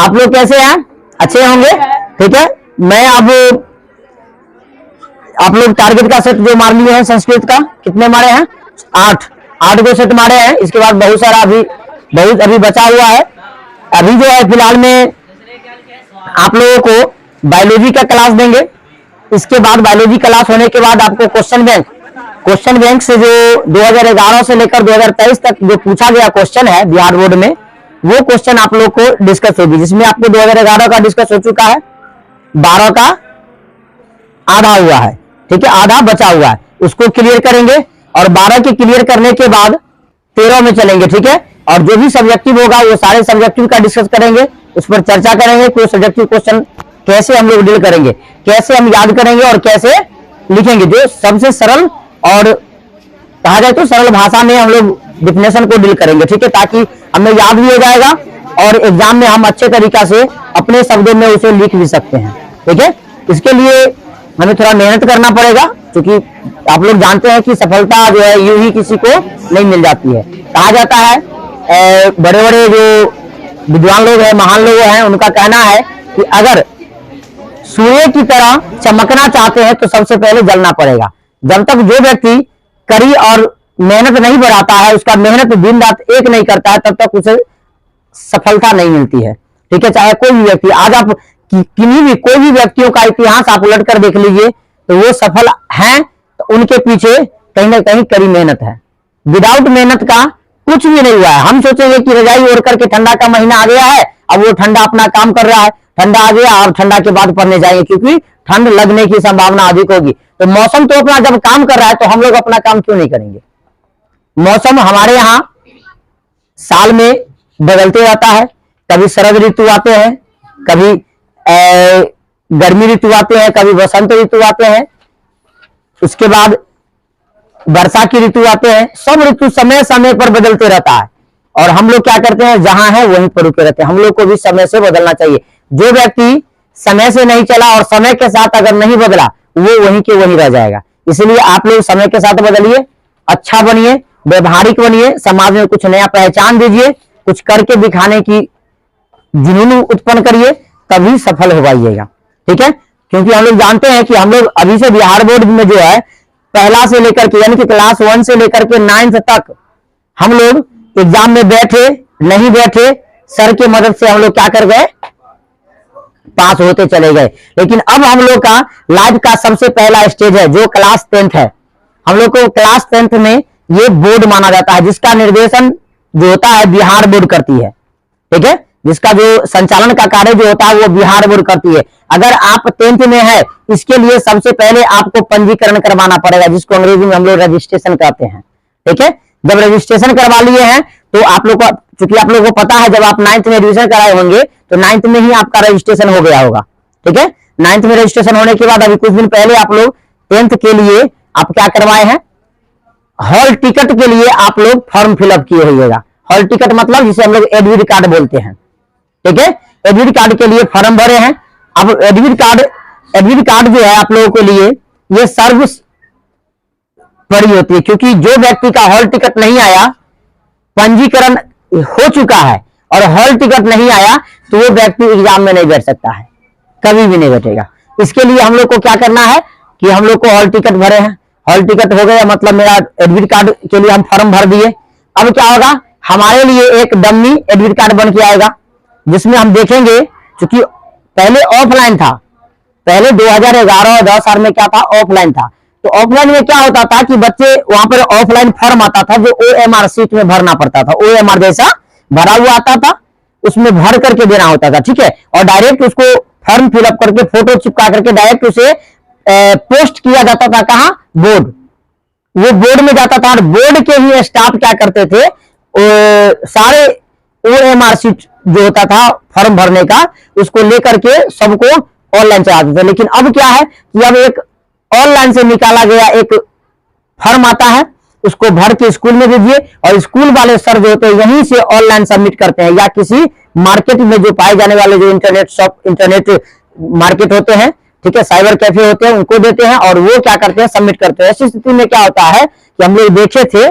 आप लोग कैसे हैं? अच्छे होंगे। ठीक है, मैं अब आप लोग टारगेट का सेट जो मार लिए हैं संस्कृत का, कितने मारे हैं? 8 को सेट मारे हैं। इसके बाद बहुत सारा अभी बचा हुआ है। अभी जो है फिलहाल में आप लोगों को बायोलॉजी का क्लास देंगे। इसके बाद बायोलॉजी क्लास होने के बाद आपको क्वेश्चन बैंक से जो 2011 से लेकर 2023 तक जो पूछा गया क्वेश्चन है बिहार बोर्ड में, वो क्वेश्चन आप लोग को डिस्कस होगी, जिसमें आपको 2011 का डिस्कस हो चुका है, 12 का आधा हुआ है। ठीक है, आधा बचा हुआ है, उसको क्लियर करेंगे और 12 के क्लियर करने के बाद 13 में चलेंगे। ठीक है, और जो भी सब्जेक्टिव होगा वो सारे सब्जेक्टिव का डिस्कस करेंगे, उस पर चर्चा करेंगे। कोई सब्जेक्टिव क्वेश्चन कैसे हम लोग डील करेंगे, कैसे हम याद करेंगे और कैसे लिखेंगे, जो सबसे सरल और कहा जाए तो सरल भाषा में हम लोग डिफिनेशन को डील करेंगे। ठीक है, ताकि हमें याद भी हो जाएगा और एग्जाम में हम अच्छे तरीका से अपने शब्दों में उसे लिख भी सकते हैं। ठीक है, इसके लिए हमें थोड़ा मेहनत करना पड़ेगा, क्योंकि आप लोग जानते हैं कि सफलता जो है यूं ही किसी को नहीं मिल जाती है। कहा जाता है बड़े बड़े जो विद्वान लोग हैं, महान लोग हैं, उनका कहना है कि अगर सूर्य की तरह चमकना चाहते हैं तो सबसे पहले जलना पड़ेगा। जब तक जो व्यक्ति कड़ी और मेहनत नहीं बढ़ाता है, उसका मेहनत दिन रात एक नहीं करता है, तब तक उसे सफलता नहीं मिलती है। ठीक है, चाहे कोई भी व्यक्ति, आज आप किन्हीं भी कोई भी व्यक्तियों का इतिहास आप उलट कर देख लीजिए तो वो सफल हैं तो उनके पीछे कहीं ना कहीं कड़ी मेहनत है। विदाउट मेहनत का कुछ भी नहीं हुआ है। हम सोचेंगे कि रजाई ओढ़ करके ठंडा का महीना आ गया है, अब वो ठंडा अपना काम कर रहा है, ठंडा आ गया और ठंडा के बाद पढ़ने जाएंगे, क्योंकि ठंड लगने की संभावना अधिक होगी। तो मौसम तो अपना जब काम कर रहा है तो हम लोग अपना काम क्यों नहीं करेंगे? मौसम हमारे यहाँ साल में बदलते रहता है, कभी शरद ऋतु आते हैं, कभी गर्मी ऋतु आते हैं, कभी वसंत ऋतु आते हैं, उसके बाद वर्षा की ऋतु आते हैं। सब ऋतु समय समय पर बदलते रहता है और हम लोग क्या करते हैं, जहां है वहीं पर रुके रहते हैं। हम लोग को भी समय से बदलना चाहिए। जो व्यक्ति समय से नहीं चला और समय के साथ अगर नहीं बदला, वो वहीं के वहीं रह जाएगा। इसलिए आप लोग समय के साथ बदलिए, अच्छा बनिए, व्यवहारिक बनिए, समाज में कुछ नया पहचान दीजिए, कुछ करके दिखाने की जुनून उत्पन्न करिए, तभी सफल हो पाइएगा। ठीक है, क्योंकि हम लोग जानते हैं कि हम लोग अभी से बिहार बोर्ड में जो है पहला से लेकर के यानी कि क्लास 1 से लेकर के 9th तक हम लोग एग्जाम में बैठे नहीं बैठे, सर की मदद से हम लोग क्या कर गए, पास होते चले गए। लेकिन अब हम लोग का लाइफ का सबसे पहला स्टेज है जो क्लास 10th है। हम लोग को क्लास 10th में ये बोर्ड माना जाता है, जिसका निर्देशन जो होता है बिहार बोर्ड करती है। ठीक है, जिसका जो संचालन का कार्य जो होता है वो बिहार बोर्ड करती है। अगर आप 10th में है, इसके लिए सबसे पहले आपको पंजीकरण करवाना पड़ेगा, जिसको अंग्रेजी में हम लोग रजिस्ट्रेशन कहते हैं। ठीक है, जब रजिस्ट्रेशन करवा लिए हैं तो आप लोग को, चूंकि आप लोगों को पता है जब आप 9th में एडमिशन कराए होंगे तो 9th में ही आपका रजिस्ट्रेशन हो गया होगा। ठीक है, 9th में रजिस्ट्रेशन होने के बाद अभी कुछ दिन पहले आप लोग 10th के लिए आप क्या करवाए हैं, हॉल टिकट के लिए आप लोग फॉर्म फिलअप किए होइएगा। हॉल टिकट मतलब जिसे हम लोग एडमिट कार्ड बोलते हैं। ठीक है, एडमिट कार्ड के लिए फॉर्म भरे हैं। अब एडमिट कार्ड जो है आप लोगों के लिए ये सर्विस बड़ी होती है, क्योंकि जो व्यक्ति का हॉल टिकट नहीं आया, पंजीकरण हो चुका है और हॉल टिकट नहीं आया, तो वो व्यक्ति एग्जाम में नहीं बैठ सकता है, कभी भी नहीं बैठेगा। इसके लिए हम लोग को क्या करना है कि हम लोग को हॉल टिकट भरे हैं, हॉल टिकट हो गया, मतलब मेरा एडमिट कार्ड के लिए हम फॉर्म भर दिए। अब क्या होगा, हमारे लिए एक डम्मी एडमिट कार्ड बन के आएगा, जिसमें हम देखेंगे, क्योंकि पहले ऑफलाइन था, पहले 2011 और 10 में क्या था, ऑफलाइन था। तो ऑफलाइन में क्या होता था कि बच्चे वहां पर ऑफलाइन फॉर्म आता था जो OMR सीट में भरना पड़ता था, OMR जैसा भरा हुआ आता था, उसमें भर करके देना होता था। ठीक है, और डायरेक्ट उसको फॉर्म फिलअप करके फोटो चिपका करके डायरेक्ट उसे पोस्ट किया जाता था, कहां, बोर्ड। वो बोर्ड में जाता था और बोर्ड के ही स्टाफ क्या करते थे, सारे OMR सीट जो होता था फॉर्म भरने का, उसको लेकर के सबको ऑनलाइन चलाते थे। लेकिन अब क्या है कि अब एक ऑनलाइन से निकाला गया एक फॉर्म आता है, उसको भर के स्कूल में दीजिए और स्कूल वाले सर जो होते हैं यहीं से ऑनलाइन सबमिट करते हैं, या किसी मार्केट में जो पाए जाने वाले जो इंटरनेट मार्केट होते हैं, ठीक है, साइबर कैफे होते हैं, उनको देते हैं और वो क्या करते हैं, सबमिट करते हैं। ऐसी स्थिति में क्या होता है कि हम लोग देखे थे,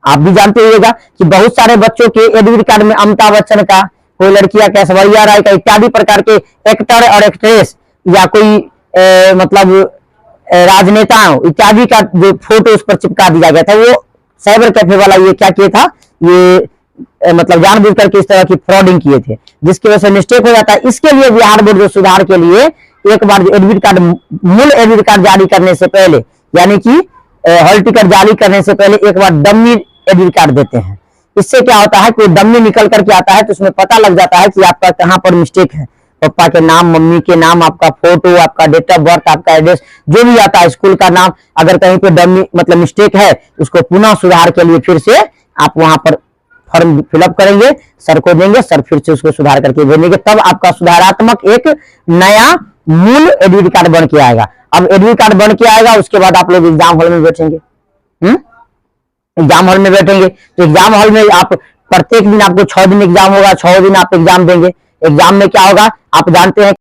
आप भी जानते होगा कि बहुत सारे बच्चों के एडमिट कार्ड में अमिताभ बच्चन का, कोई लड़की या कैशवरिया राय का इत्यादि प्रकार के एक्टर और एक्ट्रेस या कोई मतलब राजनेताओं इत्यादि का जो फोटो उस पर चिपका दिया गया था, वो साइबर कैफे वाला ये क्या किया था, ये मतलब जानबूझ करके इस तरह की फ्रॉडिंग किए थे, जिसकी वजह से मिस्टेक हो जाता है। इसके लिए बिहार बोर्ड जो सुधार के लिए एक बार एडमिट कार्ड, मूल एडमिट कार्ड जारी करने से पहले, यानी कि हॉल टिकट जारी करने से पहले एक बार डम्मी एडमिट कार्ड देते हैं। इससे क्या होता है, कोई डम्मी निकल करके आता है तो उसमें पता लग जाता है कि आपका कहां पर मिस्टेक है। पापा के नाम, मम्मी के नाम, आपका फोटो, आपका डेट ऑफ बर्थ, आपका एड्रेस जो भी आता है, स्कूल का नाम, अगर कहीं पे डम्मी मतलब मिस्टेक है उसको पुनः सुधार के लिए फिर से आप वहां पर फॉर्म फिलअप करेंगे, सर को देंगे, सर फिर से उसको सुधार करके भेजेंगे, तब आपका सुधारात्मक एक नया मूल एडमिट कार्ड बन के आएगा। अब एडमिट कार्ड बन के आएगा, उसके बाद आप लोग एग्जाम हॉल में बैठेंगे। एग्जाम हॉल में बैठेंगे तो एग्जाम हॉल में आप प्रत्येक दिन आपको 6 दिन एग्जाम होगा, 6 दिन आप एग्जाम देंगे। एग्जाम में क्या होगा आप जानते हैं।